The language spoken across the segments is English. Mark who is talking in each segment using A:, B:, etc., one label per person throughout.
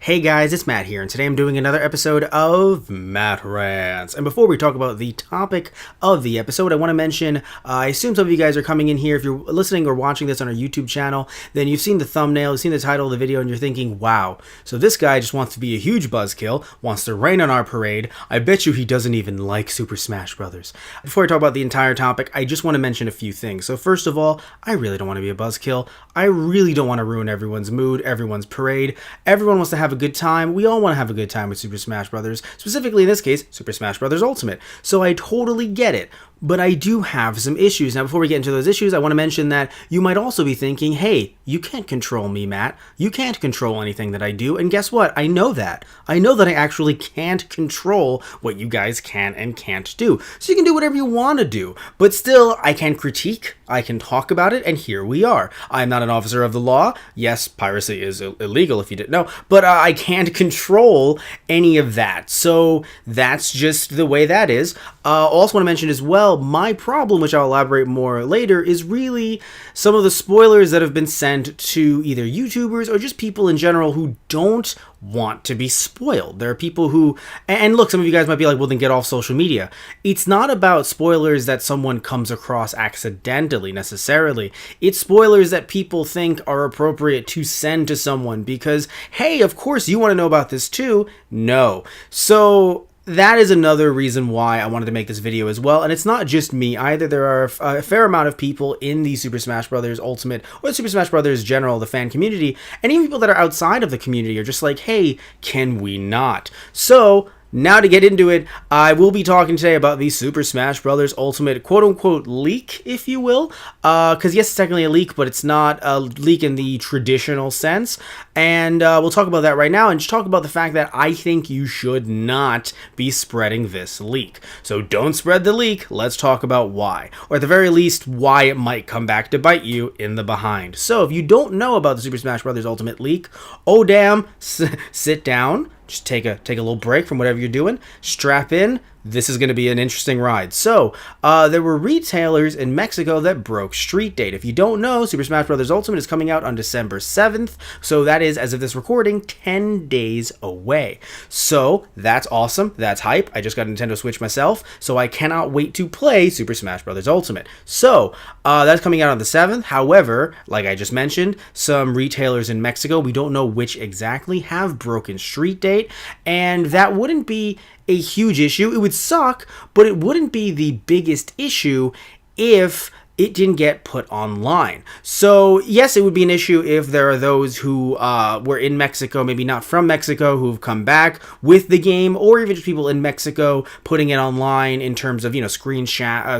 A: Hey guys, it's Matt here, and today I'm doing another episode of Matt Rants. And before we talk about the topic of the episode, I want to mention, I assume some of you guys are coming in here. If you're listening or watching this on our YouTube channel, then you've seen the thumbnail, you've seen the title of the video, and you're thinking, wow, so this guy just wants to be a huge buzzkill, wants to rain on our parade. I bet you he doesn't even like Super Smash Brothers. Before I talk about the entire topic, I just want to mention a few things. So first of all, I really don't want to be a buzzkill. I really don't want to ruin everyone's mood, everyone's parade. Everyone wants to have a good time. We all want to have a good time with Super Smash Brothers, specifically in this case, Super Smash Brothers Ultimate. So I totally get it. But I do have some issues. Now, before we get into those issues, I want to mention that you might also be thinking, hey, you can't control me, Matt. You can't control anything that I do. And guess what? I know that. I know that I actually can't control what you guys can and can't do. So you can do whatever you want to do. But still, I can critique, I can talk about it, and here we are. I'm not an officer of the law. Yes, piracy is illegal if you didn't know. But I can't control any of that. So that's just the way that is. Also want to mention as well, my problem, which I'll elaborate more later, is really some of the spoilers that have been sent to either YouTubers or just people in general who don't want to be spoiled. There are people who, and look, some of you guys might be like, well, then get off social media. It's not about spoilers that someone comes across accidentally necessarily. It's spoilers that people think are appropriate to send to someone because, hey, of course you want to know about this too. No. So that is another reason why I wanted to make this video as well, and it's not just me either. There are a fair amount of people in the Super Smash Brothers Ultimate or Super Smash Brothers general, the fan community, and even people that are outside of the community are just like, hey, can we not? So now to get into it, I will be talking today about the Super Smash Bros. Ultimate quote-unquote leak, if you will, because yes, it's technically a leak, but it's not a leak in the traditional sense, and we'll talk about that right now, and just talk about the fact that I think you should not be spreading this leak. So don't spread the leak, let's talk about why, or at the very least, why it might come back to bite you in the behind. So if you don't know about the Super Smash Bros. Ultimate leak, oh damn, sit down. Just take a little break from whatever you're doing, strap in. This is going to be an interesting ride. So, there were retailers in Mexico that broke street date. If you don't know, Super Smash Bros. Ultimate is coming out on December 7th. So that is, as of this recording, 10 days away. So that's awesome. That's hype. I just got a Nintendo Switch myself, so I cannot wait to play Super Smash Bros. Ultimate. So, that's coming out on the 7th. However, like I just mentioned, some retailers in Mexico, we don't know which exactly, have broken street date, and that wouldn't be a huge issue. It would suck, but it wouldn't be the biggest issue if it didn't get put online. So yes, it would be an issue if there are those who were in Mexico, maybe not from Mexico, who've come back with the game, or even just people in Mexico putting it online in terms of, you know, screenshots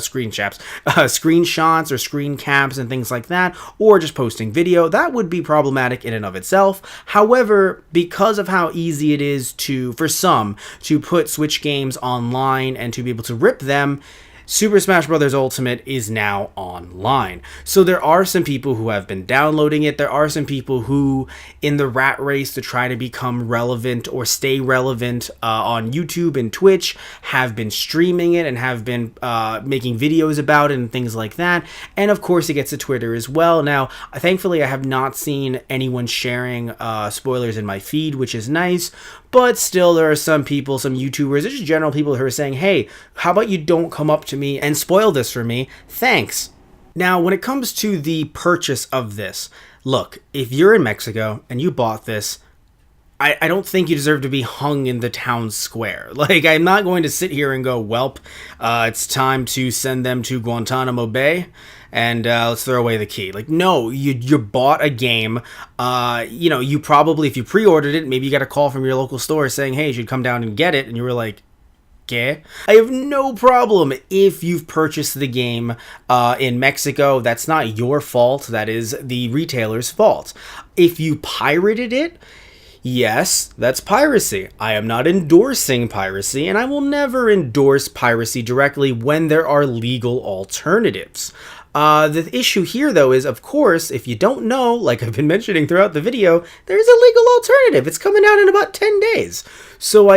A: or screen caps and things like that, or just posting video. That would be problematic in and of itself. However, because of how easy it is for some to put Switch games online and to be able to rip them, Super Smash Bros. Ultimate is now online. So there are some people who have been downloading it. There are some people who, in the rat race to try to become relevant or stay relevant on YouTube and Twitch, have been streaming it and have been making videos about it and things like that. And of course, it gets to Twitter as well. Now, thankfully, I have not seen anyone sharing spoilers in my feed, which is nice. But still, there are some people, some YouTubers, just general people who are saying, hey, how about you don't come up to me and spoil this for me? Thanks. Now, when it comes to the purchase of this, look, if you're in Mexico and you bought this, I don't think you deserve to be hung in the town square. Like, I'm not going to sit here and go, welp, it's time to send them to Guantanamo Bay, and let's throw away the key. Like, no, you bought a game. You know, you probably, if you pre-ordered it, maybe you got a call from your local store saying, hey, you should come down and get it, and you were like, okay. I have no problem if you've purchased the game in Mexico. That's not your fault. That is the retailer's fault. If you pirated it, yes, that's piracy. I am not endorsing piracy, and I will never endorse piracy directly when there are legal alternatives. The issue here, though, is, of course, if you don't know, like I've been mentioning throughout the video, there's a legal alternative. It's coming out in about 10 days. So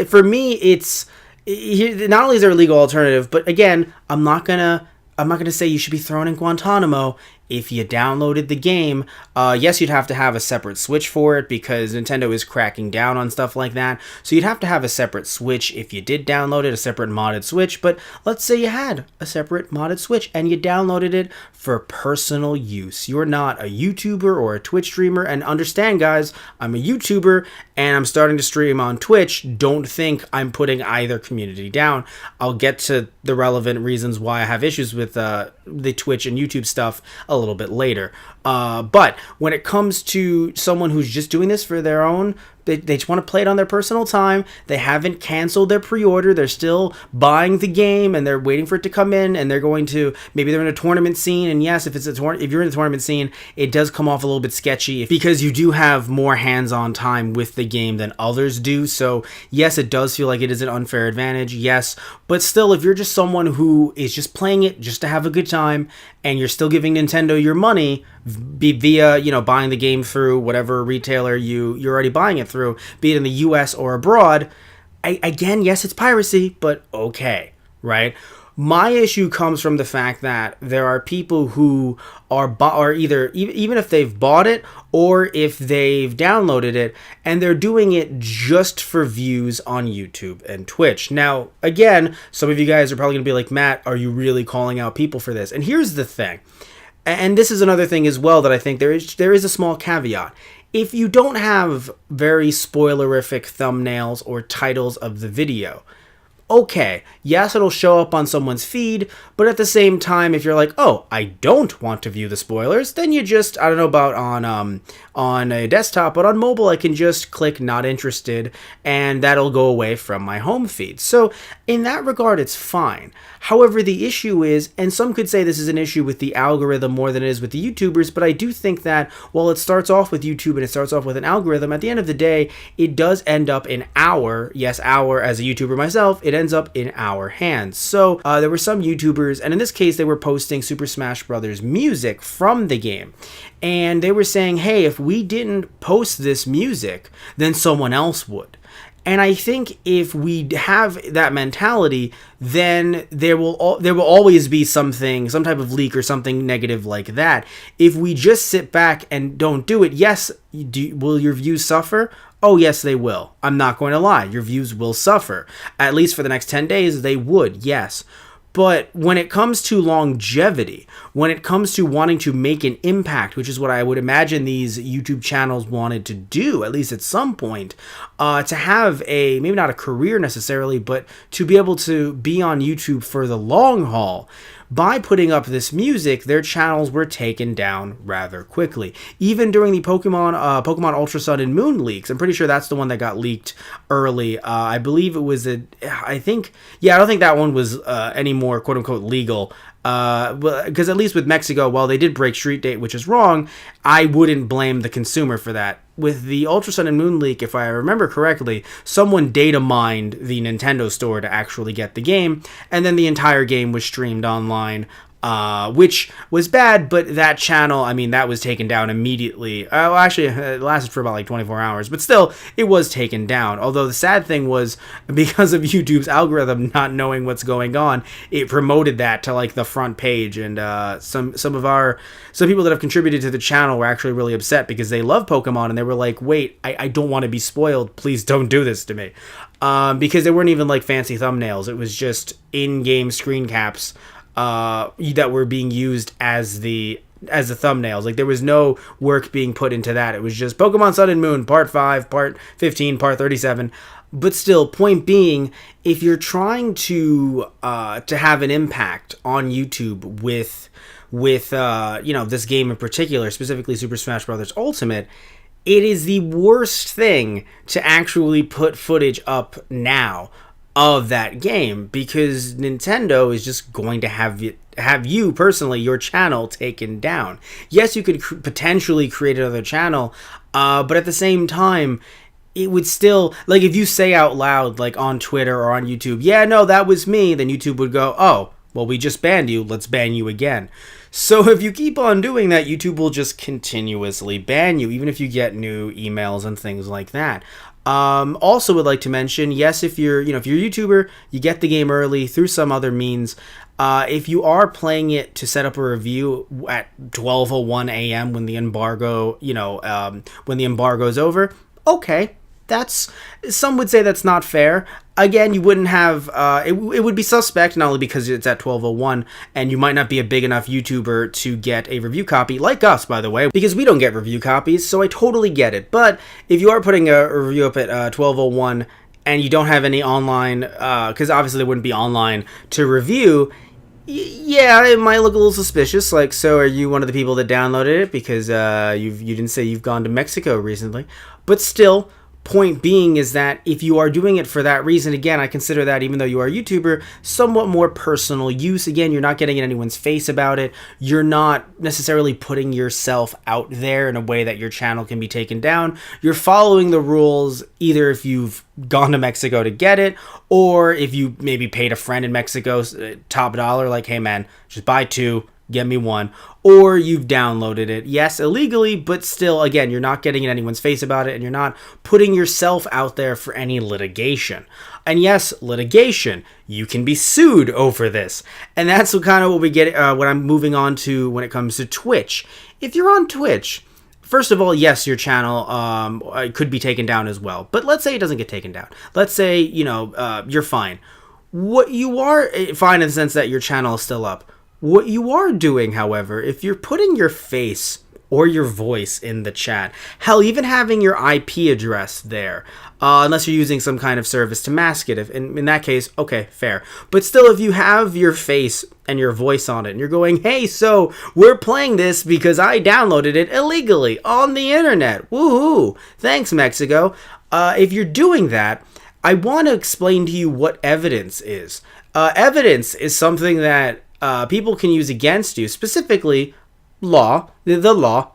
A: for me, it's not only is there a legal alternative, but again, I'm not gonna say you should be thrown in Guantanamo if you downloaded the game, yes, you'd have to have a separate Switch for it because Nintendo is cracking down on stuff like that. So you'd have to have a separate Switch if you did download it, a separate modded Switch. But let's say you had a separate modded Switch and you downloaded it for personal use. You're not a YouTuber or a Twitch streamer. And understand, guys, I'm a YouTuber and I'm starting to stream on Twitch. Don't think I'm putting either community down. I'll get to the relevant reasons why I have issues with the Twitch and YouTube stuff a little bit later. But when it comes to someone who's just doing this for their own, they just want to play it on their personal time. They haven't canceled their pre-order. They're still buying the game and they're waiting for it to come in, and they're going to, maybe they're in a tournament scene. And yes, if you're in a tournament scene, it does come off a little bit sketchy because you do have more hands-on time with the game than others do. So yes, it does feel like it is an unfair advantage. Yes, but still, if you're just someone who is just playing it just to have a good time and you're still giving Nintendo your money via, buying the game through whatever retailer you're already buying it through, be it in the US or abroad, again, yes, it's piracy, but okay, right? My issue comes from the fact that there are people who are either, even if they've bought it or if they've downloaded it, and they're doing it just for views on YouTube and Twitch. Now, again, some of you guys are probably going to be like, Matt, are you really calling out people for this? And here's the thing. And this is another thing as well that I think there is a small caveat. If you don't have very spoilerific thumbnails or titles of the video, okay, yes, it'll show up on someone's feed, but at the same time, if you're like, oh, I don't want to view the spoilers, then you just, I don't know about on a desktop, but on mobile, I can just click not interested, and that'll go away from my home feed. So in that regard, it's fine. However, the issue is, and some could say this is an issue with the algorithm more than it is with the YouTubers, but I do think that while it starts off with YouTube and it starts off with an algorithm, at the end of the day, it does end up in our as a YouTuber myself, it ends up in our hands. So there were some YouTubers, and in this case, they were posting Super Smash Bros. Music from the game. And they were saying, hey, if we didn't post this music, then someone else would. And I think if we have that mentality, then there will always be some type of leak or something negative like that. If we just sit back and don't do it, yes, will your views suffer? Oh, yes, they will. I'm not going to lie. Your views will suffer. At least for the next 10 days, they would, yes. But when it comes to longevity, when it comes to wanting to make an impact, which is what I would imagine these YouTube channels wanted to do, at least at some point, to have maybe not a career necessarily, but to be able to be on YouTube for the long haul, by putting up this music, their channels were taken down rather quickly. Even during the Pokemon Ultra Sun and Moon leaks, I'm pretty sure that's the one that got leaked early. I believe it was I don't think that one was any more quote unquote legal. Because at least with Mexico, while they did break street date, which is wrong, I wouldn't blame the consumer for that. With the Ultra Sun and Moon leak, if I remember correctly, someone data mined the Nintendo store to actually get the game, and then the entire game was streamed online, which was bad, but that channel, I mean, that was taken down immediately. Actually, it lasted for about like 24 hours, but still, it was taken down. Although the sad thing was, because of YouTube's algorithm not knowing what's going on, it promoted that to like the front page, and some people that have contributed to the channel were actually really upset because they love Pokemon, and they were like, wait, I don't want to be spoiled, please don't do this to me. Because they weren't even like fancy thumbnails, it was just in-game screen caps that were being used as the thumbnails. Like, there was no work being put into that. It was just Pokemon Sun and Moon, Part 5, Part 15, Part 37. But still, point being, if you're trying to have an impact on YouTube with this game in particular, specifically Super Smash Bros. Ultimate, it is the worst thing to actually put footage up now of that game, because Nintendo is just going to have you personally, your channel, taken down. Yes, you could potentially create another channel, but at the same time, it would still, like, if you say out loud, like on Twitter or on YouTube, yeah, no, that was me, then YouTube would go, oh, well, we just banned you, let's ban you again. So if you keep on doing that, YouTube will just continuously ban you, even if you get new emails and things like that. Also would like to mention, yes, if you're a YouTuber, you get the game early through some other means, If you are playing it to set up a review at 12:01 a.m. when the embargo, when the embargo is over, okay. That's, some would say that's not fair. Again, you wouldn't have, it would be suspect, not only because it's at 12:01, and you might not be a big enough YouTuber to get a review copy, like us, by the way, because we don't get review copies, so I totally get it. But if you are putting a review up at 12:01, and you don't have any online, because obviously there wouldn't be online to review, yeah, it might look a little suspicious. Like, so are you one of the people that downloaded it because you didn't say you've gone to Mexico recently? But still, point being is that if you are doing it for that reason, again, I consider that, even though you are a YouTuber, somewhat more personal use. Again, you're not getting in anyone's face about it. You're not necessarily putting yourself out there in a way that your channel can be taken down. You're following the rules, either if you've gone to Mexico to get it, or if you maybe paid a friend in Mexico top dollar, like, hey man, just buy 2, get me 1, or you've downloaded it, yes, illegally, but still, again, you're not getting in anyone's face about it, and you're not putting yourself out there for any litigation. And yes, litigation, you can be sued over this, and that's what we get, what I'm moving on to when it comes to Twitch. If you're on Twitch, first of all, yes, your channel could be taken down as well, but let's say it doesn't get taken down. Let's say, you're fine. What you are fine in the sense that your channel is still up. What you are doing, however, if you're putting your face or your voice in the chat, hell, even having your IP address there, unless you're using some kind of service to mask it, if in that case, okay, fair. But still, if you have your face and your voice on it, and you're going, hey, so we're playing this because I downloaded it illegally on the internet, woohoo, thanks, Mexico. If you're doing that, I want to explain to you what evidence is. Evidence is something that people can use against you, specifically the law,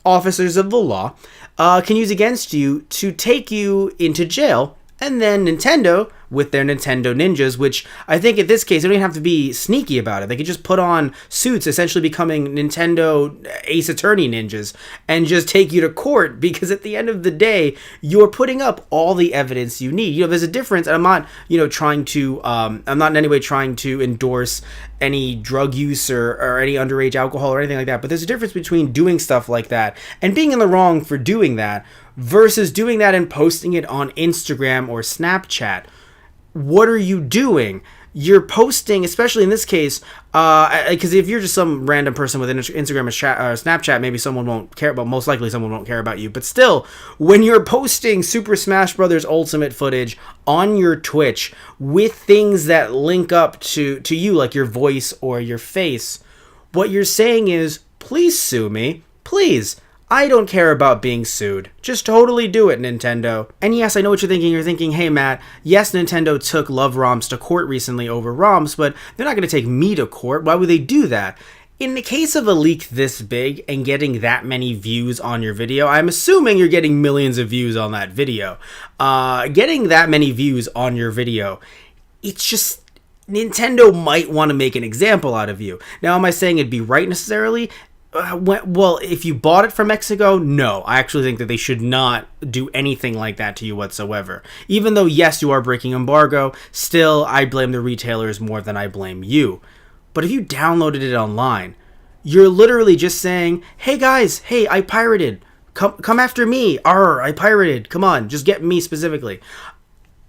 A: officers of the law, can use against you to take you into jail, and then Nintendo, with their Nintendo ninjas, which I think in this case, they don't even have to be sneaky about it. They could just put on suits, essentially becoming Nintendo Ace Attorney ninjas, and just take you to court, because at the end of the day, you're putting up all the evidence you need. There's a difference, and I'm not, I'm not in any way trying to endorse any drug use or any underage alcohol or anything like that, but there's a difference between doing stuff like that and being in the wrong for doing that versus doing that and posting it on Instagram or Snapchat. What are you doing? You're posting, especially in this case, because if you're just some random person with Instagram or Snapchat, maybe someone won't care, but most likely someone won't care about you. But still, when you're posting Super Smash Bros. Ultimate footage on your Twitch with things that link up to you, like your voice or your face, what you're saying is, please sue me, please. I don't care about being sued. Just totally do it, Nintendo. And yes, I know what you're thinking. You're thinking, hey, Matt, yes, Nintendo took Love ROMs to court recently over ROMs, but they're not going to take me to court. Why would they do that? In the case of a leak this big and getting that many views on your video, I'm assuming you're getting millions of views on that video. Getting that many views on your video, it's just, Nintendo might want to make an example out of you. Now, am I saying it'd be right necessarily? Well, if you bought it from Mexico, no. I actually think that they should not do anything like that to you whatsoever. Even though, yes, you are breaking embargo, still, I blame the retailers more than I blame you. But if you downloaded it online, you're literally just saying, hey guys, hey, I pirated. Come after me. I pirated. Come on, just get me specifically.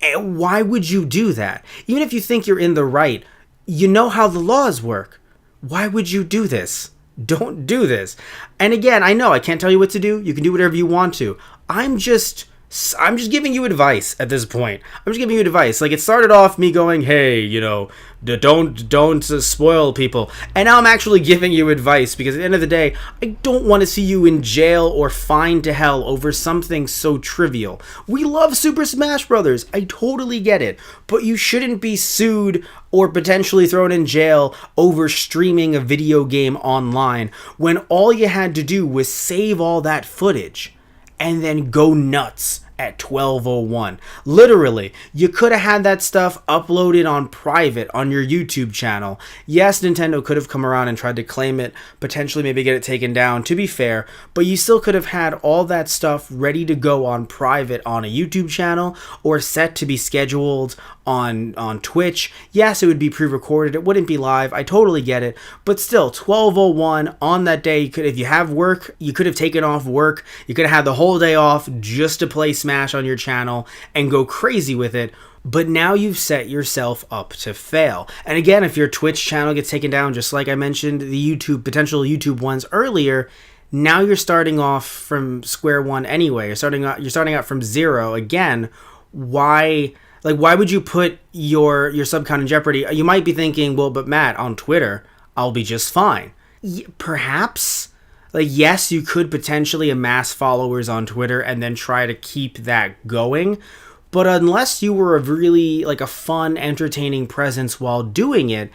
A: And why would you do that? Even if you think you're in the right, you know how the laws work. Why would you do this? Don't do this. And again, I know I can't tell you what to do. You can do whatever you want to. I'm just giving you advice at this point. I'm just giving you advice. Like, it started off me going, hey, don't spoil people. And now I'm actually giving you advice, because at the end of the day, I don't want to see you in jail or fined to hell over something so trivial. We love Super Smash Brothers. I totally get it. But you shouldn't be sued or potentially thrown in jail over streaming a video game online when all you had to do was save all that footage and then go nuts at 12:01. Literally, you could have had that stuff uploaded on private on your YouTube channel. Yes, Nintendo could have come around and tried to claim it, potentially maybe get it taken down, to be fair, but you still could have had all that stuff ready to go on private on a YouTube channel or set to be scheduled on Twitch. Yes, it would be pre-recorded, it wouldn't be live, I totally get it, but still, 12:01 on that day, you could, if you have work, you could have taken off work, you could have had the whole day off just to play Smash on your channel and go crazy with it. But now you've set yourself up to fail. And again, if your Twitch channel gets taken down, just like I mentioned the potential YouTube ones earlier, now you're starting off from square one anyway. You're starting out from zero again. Why would you put your sub count in jeopardy? You might be thinking, well, but Matt, on Twitter, I'll be just fine. Perhaps. Yes, you could potentially amass followers on Twitter and then try to keep that going. But unless you were a fun, entertaining presence while doing it,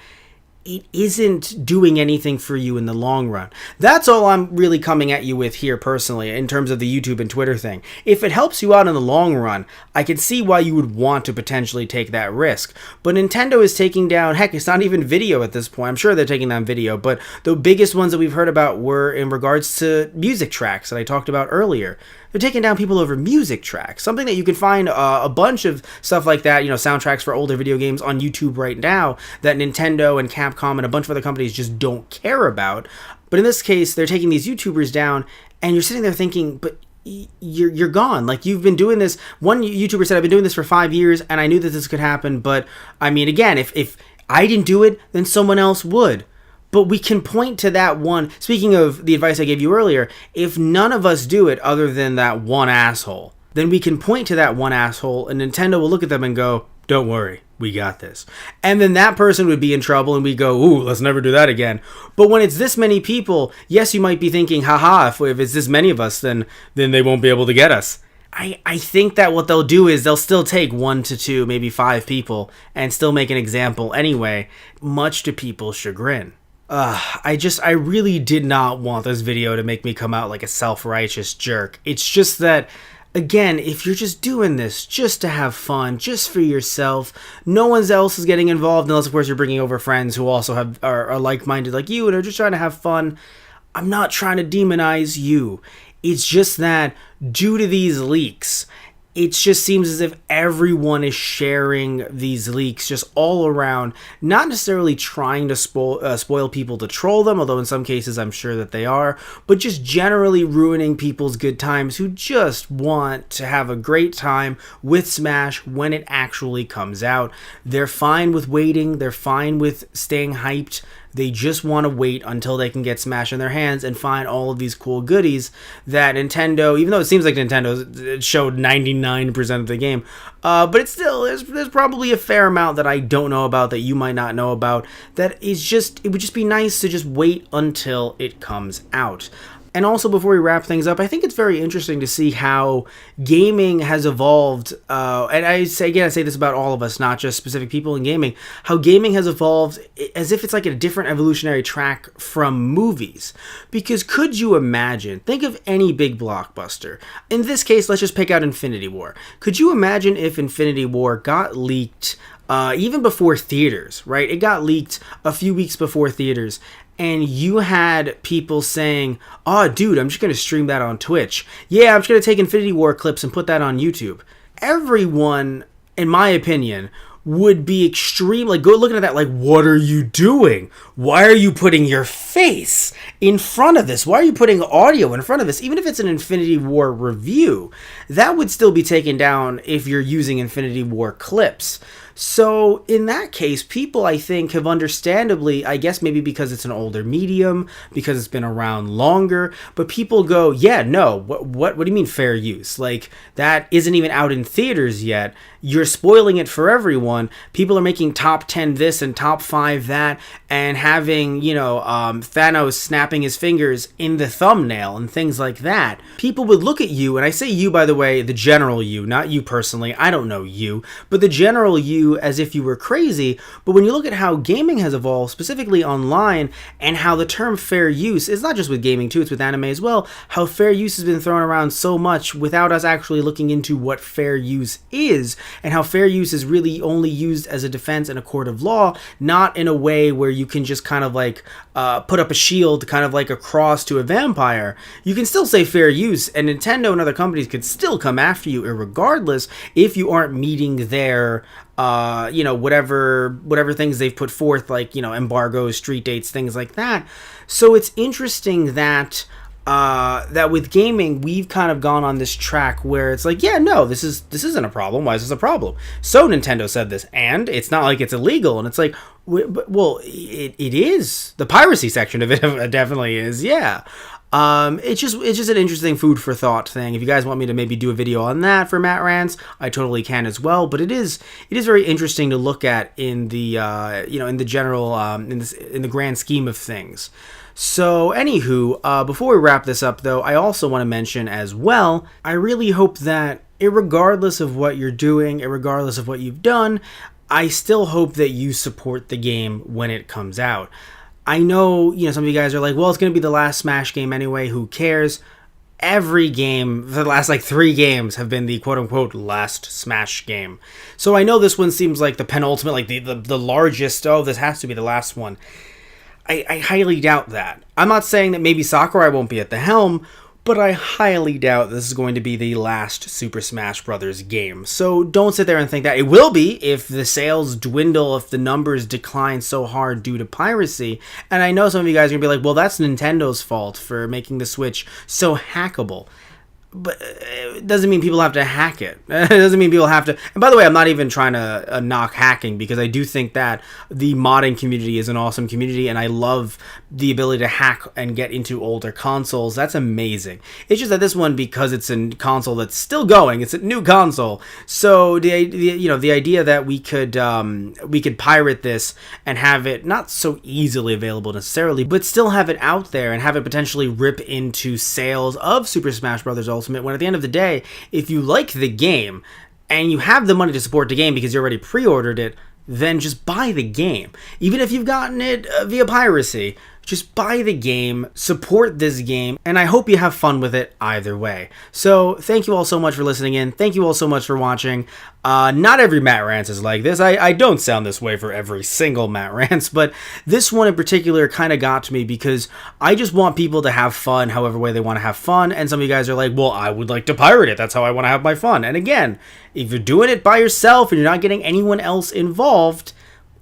A: it isn't doing anything for you in the long run. That's all I'm really coming at you with here personally in terms of the YouTube and Twitter thing. If it helps you out in the long run, I can see why you would want to potentially take that risk. But Nintendo is taking down, heck, it's not even video at this point. I'm sure they're taking down video, but the biggest ones that we've heard about were in regards to music tracks that I talked about earlier. They're taking down people over music tracks, something that you can find a bunch of stuff like that, soundtracks for older video games on YouTube right now that Nintendo and Capcom and a bunch of other companies just don't care about. But in this case, they're taking these YouTubers down, and you're sitting there thinking, but you're gone. You've been doing this. One YouTuber said, I've been doing this for 5 years, and I knew that this could happen, but I mean, again, if I didn't do it, then someone else would. But we can point to that one. Speaking of the advice I gave you earlier, if none of us do it other than that one asshole, then we can point to that one asshole and Nintendo will look at them and go, don't worry, we got this. And then that person would be in trouble and we go, ooh, let's never do that again. But when it's this many people, yes, you might be thinking, haha, if it's this many of us, then they won't be able to get us. I think that what they'll do is they'll still take 1 to 2, maybe 5 people and still make an example anyway, much to people's chagrin. I really did not want this video to make me come out like a self-righteous jerk. It's just that, again, if you're just doing this just to have fun, just for yourself, no one else is getting involved unless, of course, you're bringing over friends who also are like-minded like you and are just trying to have fun. I'm not trying to demonize you. It's just that due to these leaks, it just seems as if everyone is sharing these leaks just all around, not necessarily trying to spoil people to troll them, although in some cases I'm sure that they are, but just generally ruining people's good times who just want to have a great time with Smash when it actually comes out. They're fine with waiting, they're fine with staying hyped. They just want to wait until they can get Smash in their hands and find all of these cool goodies that Nintendo, even though it seems like Nintendo showed 99% of the game, but it's still, there's probably a fair amount that I don't know about that you might not know about that is just, it would just be nice to just wait until it comes out. And also, before we wrap things up, I think it's very interesting to see how gaming has evolved, and I say this about all of us, not just specific people in gaming, how gaming has evolved as if it's like a different evolutionary track from movies. Because could you imagine, think of any big blockbuster. In this case, let's just pick out Infinity War. Could you imagine if Infinity War got leaked even before theaters, right? It got leaked a few weeks before theaters. And you had people saying, oh, dude, I'm just going to stream that on Twitch. Yeah, I'm just going to take Infinity War clips and put that on YouTube. Everyone, in my opinion, would be extreme, go looking at that what are you doing? Why are you putting your face in front of this? Why are you putting audio in front of this? Even if it's an Infinity War review, that would still be taken down if you're using Infinity War clips. So in that case, people, I think, have understandably, I guess maybe because it's an older medium, because it's been around longer, but people go, yeah, no, what do you mean fair use? That isn't even out in theaters yet. You're spoiling it for everyone. People are making top 10 this and top 5 that, and having, Thanos snapping his fingers in the thumbnail and things like that. People would look at you, and I say you, by the way, the general you, not you personally, I don't know you, but the general you you as if you were crazy. But when you look at how gaming has evolved, specifically online, and how the term fair use is not just with gaming too, it's with anime as well, how fair use has been thrown around so much without us actually looking into what fair use is, and how fair use is really only used as a defense in a court of law, not in a way where you can just kind of like put up a shield, kind of like a cross to a vampire. You can still say fair use, and Nintendo and other companies could still come after you irregardless if you aren't meeting their whatever things they've put forth, like, embargoes, street dates, things like that. So it's interesting that that with gaming, we've kind of gone on this track where it's like, yeah, no, this isn't a problem. Why is this a problem? So Nintendo said this, and it's not like it's illegal. And it's like, well, it is. The piracy section of it definitely is, yeah. It's just an interesting food for thought thing. If you guys want me to maybe do a video on that for Matt Rants, I totally can as well. But it is very interesting to look at in the in the general in the grand scheme of things. So, anywho, before we wrap this up, though, I also want to mention as well, I really hope that, irregardless of what you're doing, irregardless of what you've done, I still hope that you support the game when it comes out. I know, some of you guys are like, well, it's going to be the last Smash game anyway, who cares? Every game, for the last 3 games, have been the quote-unquote last Smash game. So I know this one seems like the penultimate, like the largest, this has to be the last one. I highly doubt that. I'm not saying that maybe Sakurai won't be at the helm, but I highly doubt this is going to be the last Super Smash Bros. Game. So don't sit there and think that. It will be if the sales dwindle, if the numbers decline so hard due to piracy. And I know some of you guys are going to be like, well, that's Nintendo's fault for making the Switch so hackable. But it doesn't mean people have to hack it. It doesn't mean people have to... And by the way, I'm not even trying to knock hacking, because I do think that the modding community is an awesome community, and I love the ability to hack and get into older consoles. That's amazing. It's just that this one, because it's a console that's still going, it's a new console. So the idea that we could pirate this and have it not so easily available necessarily, but still have it out there and have it potentially rip into sales of Super Smash Bros. Ultimate, when at the end of the day, if you like the game and you have the money to support the game because you already pre-ordered it, then just buy the game. Even if you've gotten it via piracy, just buy the game, support this game, and I hope you have fun with it either way. So thank you all so much for listening in. Thank you all so much for watching. Not every Matt Rants is like this. I don't sound this way for every single Matt Rants, but this one in particular kind of got to me because I just want people to have fun however way they want to have fun, and some of you guys are like, well, I would like to pirate it. That's how I want to have my fun. And again, if you're doing it by yourself and you're not getting anyone else involved,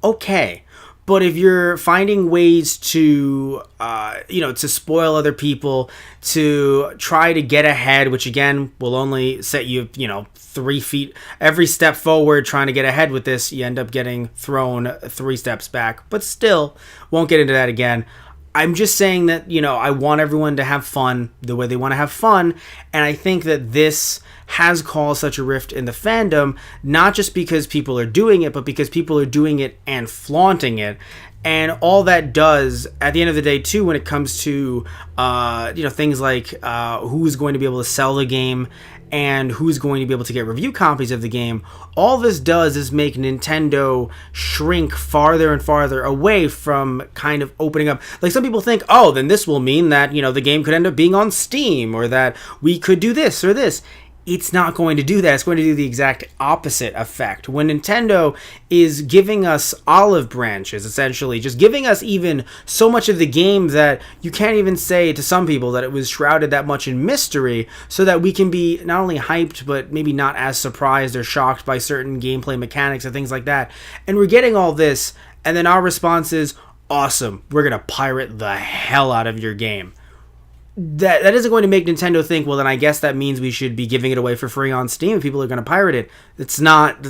A: okay. But if you're finding ways to, to spoil other people, to try to get ahead, which again will only set you, 3 feet, every step forward trying to get ahead with this, you end up getting thrown 3 steps back. But still, won't get into that again. I'm just saying that, I want everyone to have fun the way they want to have fun. And I think that this has caused such a rift in the fandom, not just because people are doing it, but because people are doing it and flaunting it. And all that does, at the end of the day, too, when it comes to, things like who's going to be able to sell the game and who's going to be able to get review copies of the game, all this does is make Nintendo shrink farther and farther away from kind of opening up. Like, some people think, oh, then this will mean that, the game could end up being on Steam, or that we could do this or this. It's not going to do that. It's going to do the exact opposite effect. When Nintendo is giving us olive branches, essentially, just giving us even so much of the game that you can't even say to some people that it was shrouded that much in mystery, so that we can be not only hyped, but maybe not as surprised or shocked by certain gameplay mechanics and things like that. And we're getting all this, and then our response is, awesome, we're going to pirate the hell out of your game. That isn't going to make Nintendo think, well, then I guess that means we should be giving it away for free on Steam if people are going to pirate it. That's not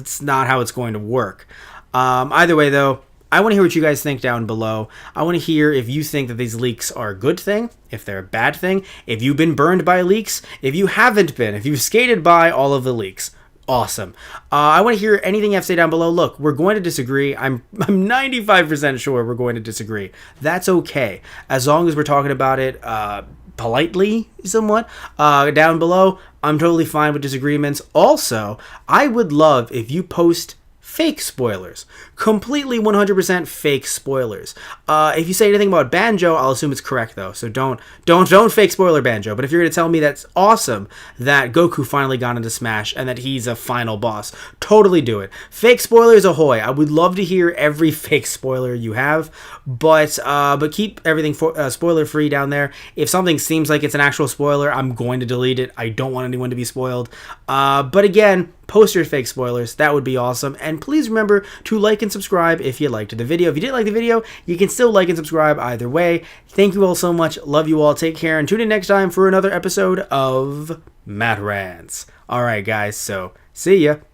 A: how it's going to work. Either way, though, I want to hear what you guys think down below. I want to hear if you think that these leaks are a good thing, if they're a bad thing, if you've been burned by leaks, if you haven't been, if you've skated by all of the leaks. Awesome. I want to hear anything you have to say down below. Look, we're going to disagree. I'm 95% sure we're going to disagree. That's okay. As long as we're talking about it politely, somewhat, down below, I'm totally fine with disagreements. Also, I would love if you post fake spoilers. Completely 100% fake spoilers. If you say anything about Banjo, I'll assume it's correct though. So don't fake spoiler Banjo. But if you're going to tell me that's awesome that Goku finally got into Smash and that he's a final boss, totally do it. Fake spoilers ahoy. I would love to hear every fake spoiler you have, but keep everything spoiler free down there. If something seems like it's an actual spoiler, I'm going to delete it. I don't want anyone to be spoiled. But again, post your fake spoilers. That would be awesome. And please remember to like and subscribe if you liked the video. If you didn't like the video, you can still like and subscribe either way. Thank you all so much. Love you all. Take care and tune in next time for another episode of Matt Rants. All right, guys. So see ya.